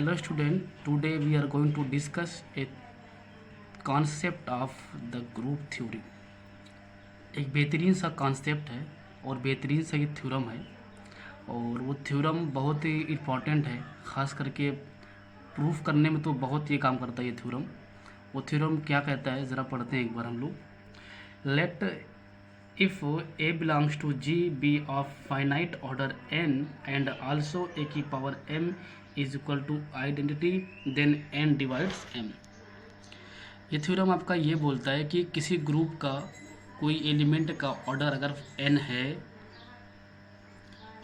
Hello student, today we are going to discuss a concept of the group theory। एक बेहतरीन सा concept है और बेहतरीन सा ये थ्योरम है और वो थ्योरम बहुत ही इम्पॉर्टेंट है, ख़ास करके प्रूफ करने में तो बहुत ये काम करता है ये थ्योरम। वो थ्योरम क्या कहता है ज़रा पढ़ते हैं एक बार हम लोग। Let if a belongs to G be of finite order n and also a की power m is equal to identity then n divides m। ये थ्योरम आपका ये बोलता है कि किसी ग्रुप का कोई एलिमेंट का ऑर्डर अगर n है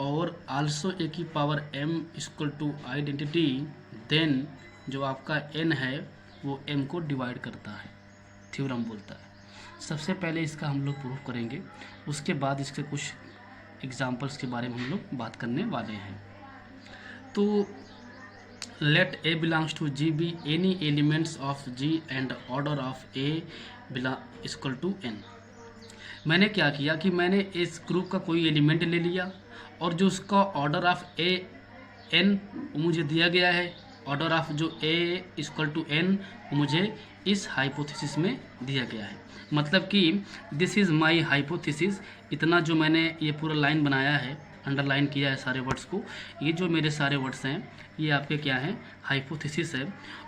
और आल्सो ए की power m equal to identity, then जो आपका n है वो m को डिवाइड करता है, थ्योरम बोलता है। सबसे पहले इसका हम लोग प्रूफ करेंगे, उसके बाद इसके कुछ एग्जांपल्स के बारे में हम लोग बात करने वाले हैं। तो let a belongs to G be any elements of G and order of a equal to n. मैंने क्या किया कि मैंने इस ग्रुप का कोई एलिमेंट ले लिया और जो उसका ऑर्डर ऑफ ए एन मुझे दिया गया है, ऑर्डर ऑफ जो ए इक्वल टू एन मुझे इस हाइपोथेसिस में दिया गया है। मतलब कि दिस इज़ माई हाइपोथेसिस। इतना जो मैंने ये पूरा लाइन बनाया है, अंडरलाइन किया है सारे वर्ड्स को, ये जो मेरे सारे वर्ड्स हैं ये आपके क्या हैं, हाइपोथेसिस है।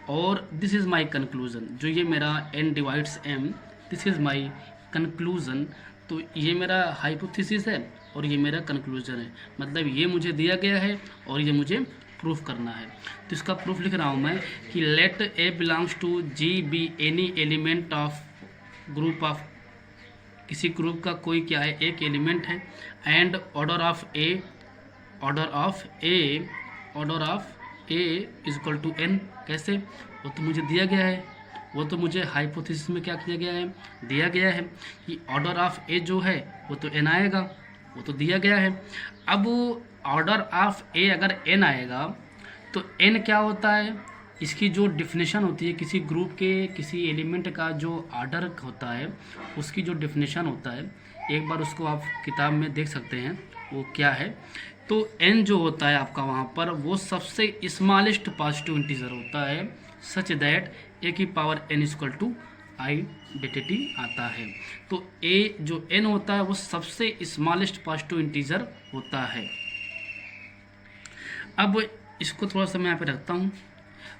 और दिस इज़ माई कंक्लूज़न, जो ये मेरा n divides m, this is my conclusion. तो ये मेरा हाइपोथेसिस है और ये मेरा कंक्लूजन है, मतलब ये मुझे दिया गया है और ये मुझे प्रूफ करना है। तो इसका प्रूफ लिख रहा हूँ मैं कि let a belongs to G be any element of group of, किसी ग्रुप का कोई क्या है, एक एलिमेंट है, and order of a is equal to n. कैसे? वो तो मुझे दिया गया है, वो तो मुझे हाइपोथेसिस में क्या किया गया है, दिया गया है कि ऑर्डर ऑफ ए जो है वो तो एन आएगा, वो तो दिया गया है। अब ऑर्डर ऑफ ए अगर एन आएगा तो एन क्या होता है, इसकी जो डिफिनेशन होती है किसी ग्रुप के किसी एलिमेंट का जो ऑर्डर होता है उसकी जो डिफिनेशन होता है, एक बार उसको आप किताब में देख सकते हैं वो क्या है। तो एन जो होता है आपका वहाँ पर वो सबसे स्मॉलेस्ट पॉजिटिव इंटीजर होता है, सच दैट ए की power n equal to identity आता है। तो ए जो एन होता है वो सबसे स्मॉलेस्ट पॉजिटिव इंटीजर होता है। अब इसको थोड़ा सा मैं यहाँ पे रखता हूँ।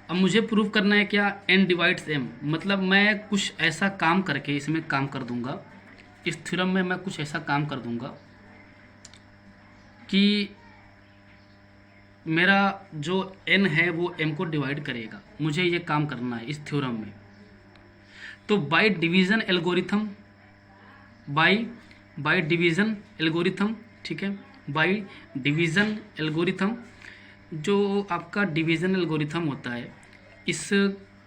अब मुझे प्रूव करना है क्या, n डिवाइड्स m, मतलब मैं कुछ ऐसा काम करके इसमें काम कर दूंगा, इस थ्योरम में मैं कुछ ऐसा काम कर दूंगा कि मेरा जो n है वो m को डिवाइड करेगा। मुझे ये काम करना है इस थ्योरम में। तो by division algorithm, by division algorithm, ठीक है, बाय डिवीज़न एल्गोरिथम, जो आपका डिवीज़न एल्गोरिथम होता है इस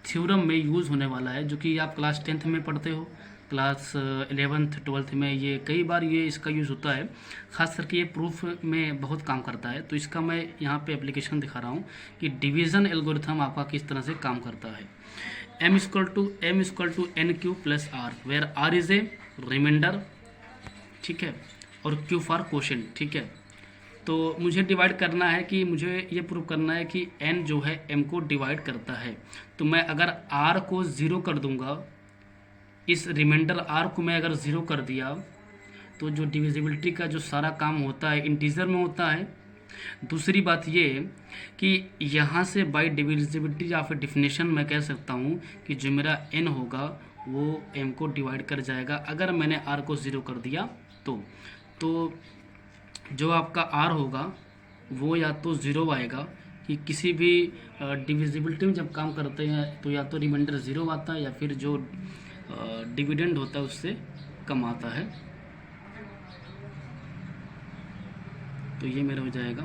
थ्योरम में यूज़ होने वाला है, जो कि आप क्लास 10th में पढ़ते हो, क्लास 11th 12th में ये कई बार ये इसका यूज़ होता है, ख़ास करके ये प्रूफ में बहुत काम करता है। तो इसका मैं यहाँ पे एप्लीकेशन दिखा रहा हूँ कि डिवीज़न एल्गोरिथम आपका किस तरह से काम करता है। m equal to n Q plus r, where r is a remainder, ठीक है, और क्यू फॉर क्वोशेंट, ठीक है। तो मुझे डिवाइड करना है कि मुझे ये प्रूव करना है कि n जो है m को डिवाइड करता है। तो मैं अगर r को ज़ीरो कर दूंगा, इस रिमाइंडर r को मैं अगर ज़ीरो कर दिया तो जो डिविजिबिलिटी का जो सारा काम होता है इंटीजर में होता है। दूसरी बात ये कि यहाँ से बाय डिविजिबिलिटी या फिर डिफिनेशन मैं कह सकता हूँ कि जो मेरा n होगा वो m को डिवाइड कर जाएगा अगर मैंने r को ज़ीरो कर दिया तो जो आपका r होगा वो या तो ज़ीरो आएगा, कि किसी भी डिविजिबिलिटी में जब काम करते हैं तो या तो रिमाइंडर ज़ीरो आता है या फिर जो डिविडेंड होता है उससे कम आता है। तो ये मेरा हो जाएगा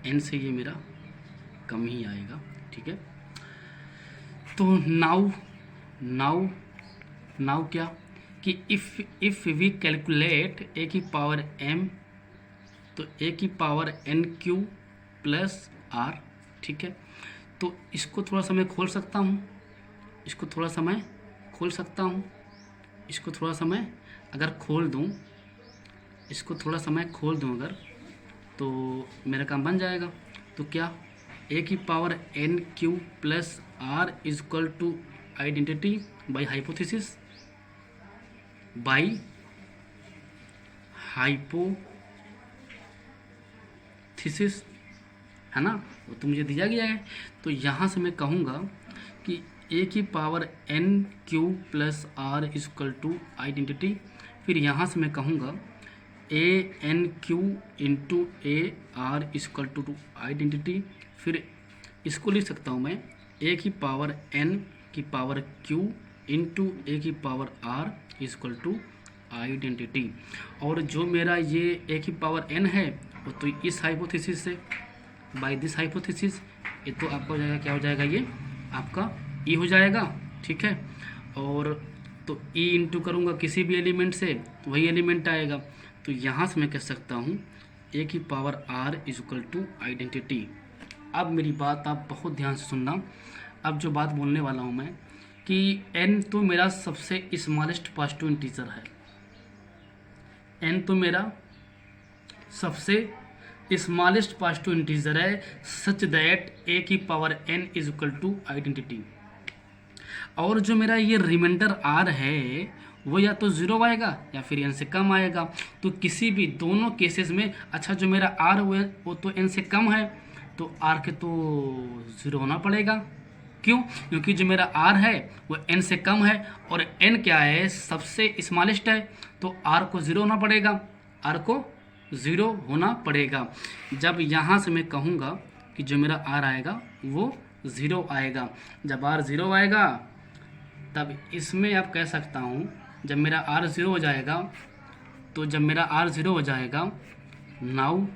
n से ये मेरा कम ही आएगा, ठीक है। तो नाउ क्या कि इफ़ वी कैलकुलेट ए की पावर m, तो ए की power n Q plus r, ठीक है। तो इसको थोड़ा सा मैं खोल सकता हूँ, इसको थोड़ा सा मैं खोल सकता हूँ, इसको थोड़ा सा मैं अगर खोल दूँ, इसको थोड़ा सा मैं खोल दूँ अगर, तो मेरा काम बन जाएगा। तो क्या ए की power N Q plus are is equal to identity by hypothesis, by hypothesis, है ना, वो तो मुझे दिया गया है। तो यहाँ से मैं कहूँगा कि ए की power N Q plus are is equal to identity, फिर यहाँ से मैं कहूँगा A N Q into A R is equal to identity, फिर इसको लिख सकता हूँ मैं ए की पावर एन की पावर क्यू इंटू ए की power are is equal to identity. और जो मेरा ये ए की पावर एन है वो तो इस हाइपोथेसिस से बाय दिस हाइपोथेसिस, ये तो आपका हो जाएगा, क्या हो जाएगा, ये आपका ई हो जाएगा, ठीक है। और तो ई इंटू करूँगा किसी भी एलिमेंट से, वही एलिमेंट आएगा। तो यहाँ से मैं कह सकता हूँ ए की power are is equal to identity. अब मेरी बात आप बहुत ध्यान से सुनना। अब जो बात बोलने वाला हूँ मैं कि एन तो मेरा सबसे स्मॉलेस्ट पॉजिटिव इंटीजर है, एन तो मेरा सबसे स्मॉलेस्ट पॉजिटिव इंटीजर है, सच दैट ए की power n is equal to identity. और जो मेरा ये रिमाइंडर आर है वो या तो ज़ीरो आएगा या फिर एन से कम आएगा। तो किसी भी दोनों केसेस में, अच्छा जो मेरा आर वो तो एन से कम है, तो आर के तो ज़ीरो होना पड़ेगा। क्यों? क्योंकि जो मेरा आर है वो एन से कम है और एन क्या है, सबसे स्मॉलेस्ट है, तो आर को ज़ीरो होना पड़ेगा, आर को ज़ीरो होना पड़ेगा। जब यहाँ से मैं कहूँगा कि जो मेरा आर आएगा वो ज़ीरो आएगा, जब आर ज़ीरो आएगा तब इसमें आप कह सकता हूँ जब मेरा आर ज़ीरो हो जाएगा, तो जब मेरा आर ज़ीरो हो जाएगा, now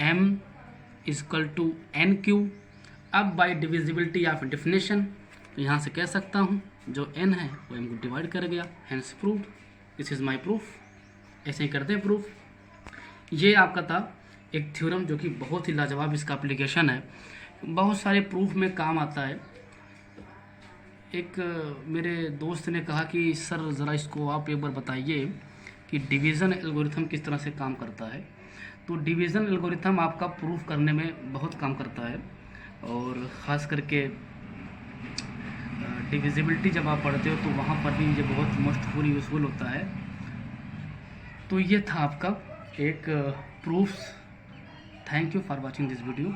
m equal to n q. अब बाय डिविजिबिलिटी ऑफ डेफिनेशन तो यहाँ से कह सकता हूँ जो एन है वो एम को डिवाइड कर गया, hence proved, this is my proof. ऐसे ही करते हैं प्रूफ। ये आपका था एक थ्योरम जो कि बहुत ही लाजवाब इसका एप्लीकेशन है, बहुत सारे प्रूफ में काम आता है। एक मेरे दोस्त ने कहा कि सर ज़रा इसको आप एक बार बताइए कि डिवीज़न एल्गोरिथम किस तरह से काम करता है। तो डिवीज़न एल्गोरिथम आपका प्रूफ करने में बहुत काम करता है, और ख़ास करके डिविजिबिलिटी जब आप पढ़ते हो तो वहाँ पर भी ये बहुत मोस्टफुल यूज़फुल होता है। तो ये था आपका एक proof. Thank you for watching this video.